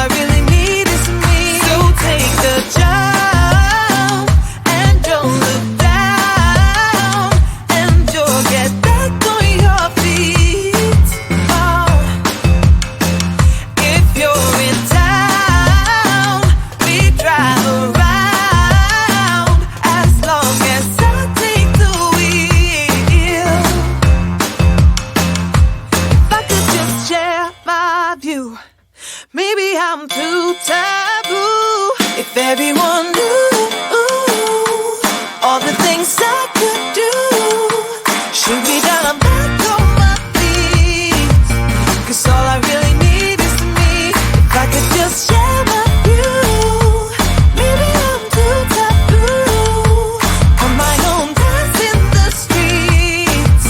I really need is me. So take the jump and don't look down, and you'll get back on your feet. Oh, if you're in town, we drive around as long as I take the wheel. If I could just share my view, maybe I'm too taboo. If everyone knew all the things I could do, shoot me down, I'm back on my feet. 'Cause all I really need is me. If I could just share my view, maybe I'm too taboo. On my own, dance in the streets.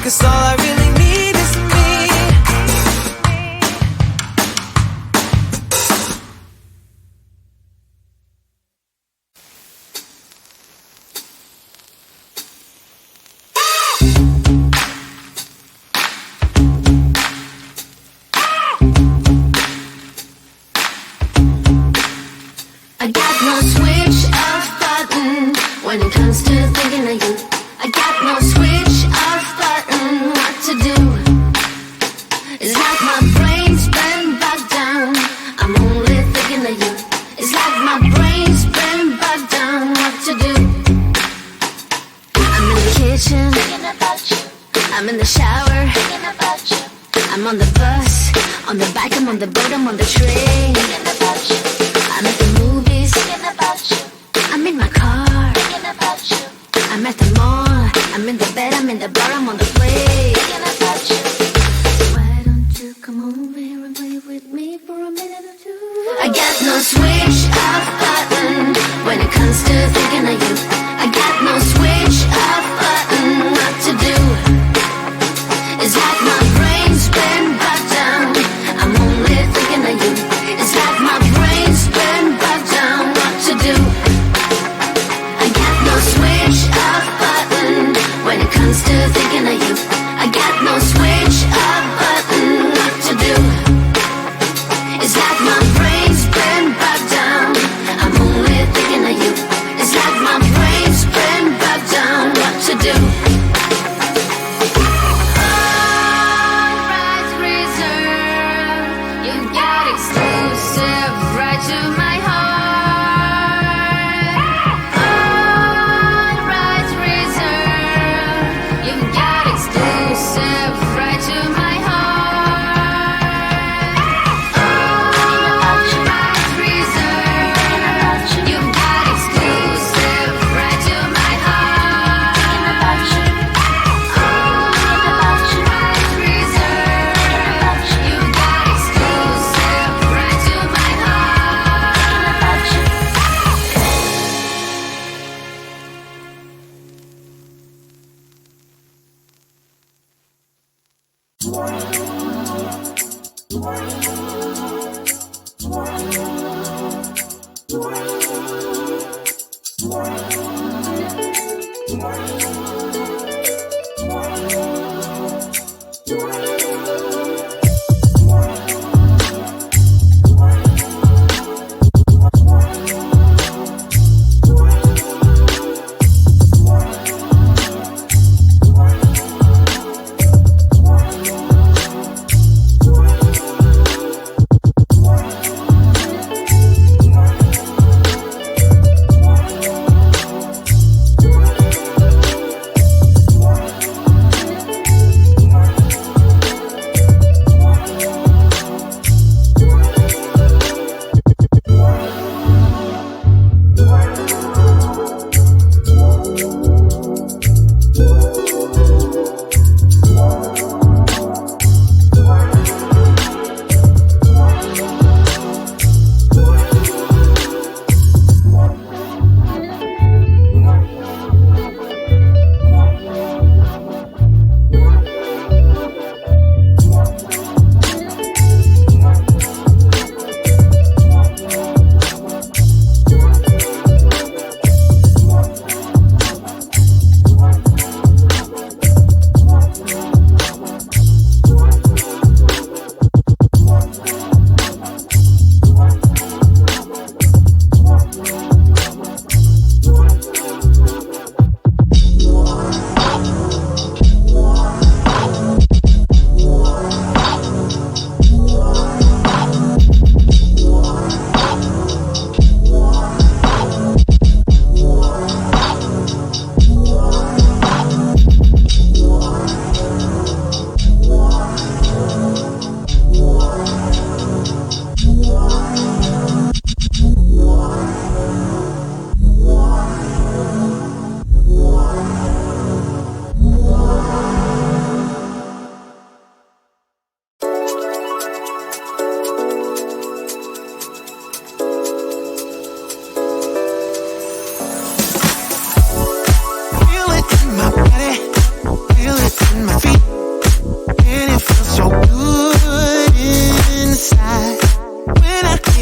'Cause all I really need is me. I got no switch off button when it comes to thinking of you. I got no switch off button what to do. It's like my brain's been bogged down. I'm only thinking of you. It's like my brain's been bogged down what to do. I'm in the kitchen thinking about you. I'm in the shower thinking about you. I'm on the bus, on the bike, I'm on the boat, I'm on the train thinking about you. I'm at the movies thinking about you. I'm in my car thinking about you. I'm at the mall, I'm in the bed, I'm in the bar, I'm on the plane thinking about you. Why don't you come over here and play with me for a minute or two? I got no switch off button when it comes to thinking of you. I got no switch off button what to do. It's like my brain's been bogged down. I'm only thinking of you. It's like my brain's been bogged down what to do. I got no switch off button when it comes to thinking of you. I got no switch off button what to do. It's like my brain's been bogged down. I'm only thinking of you. It's like my brain's been bogged down what to do. All rights reserved. You got exclusive right to my heart. All rights reserved. You got exclusive right to my heart. All rights reserved. You got exclusive right to my heart. All rights reserved. You got exclusive right to my heart.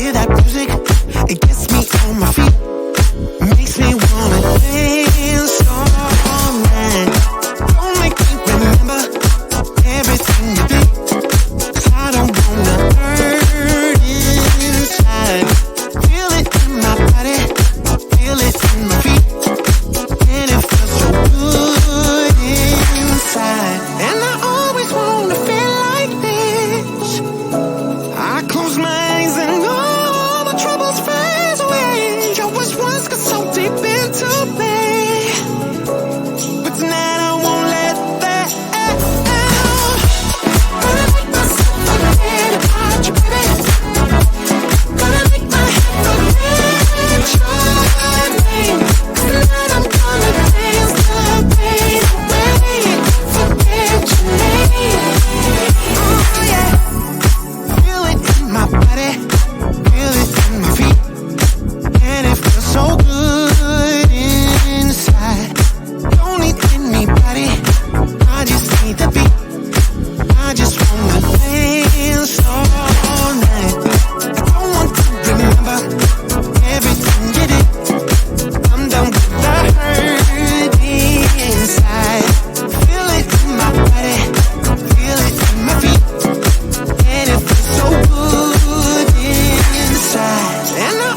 hear that music, it gets me on my feet. Makes me wanna dance all night. Don't make me remember everything you did, 'cause I don't wanna hurt inside. Feel it in my body, feel it in my feet, and it feels so good inside. And I always wanna feel like this. I close my eyes and all my troubles fade away. I was once got so deep into me, but tonight I won't let that out. Gonna make myself forget about you, baby. Gonna make my head forget your name. Tonight I'm gonna dance the pain away. Forget your name. Oh yeah. Feel it in my body, feel it in my feet, and it feels so good inside. Don't need anybody, I just need the beat. I just wanna dance all night. I don't want to remember everything you did. I'm done with the hurt inside. Feel it in my body, feel it in my feet, and it feels so good inside. And I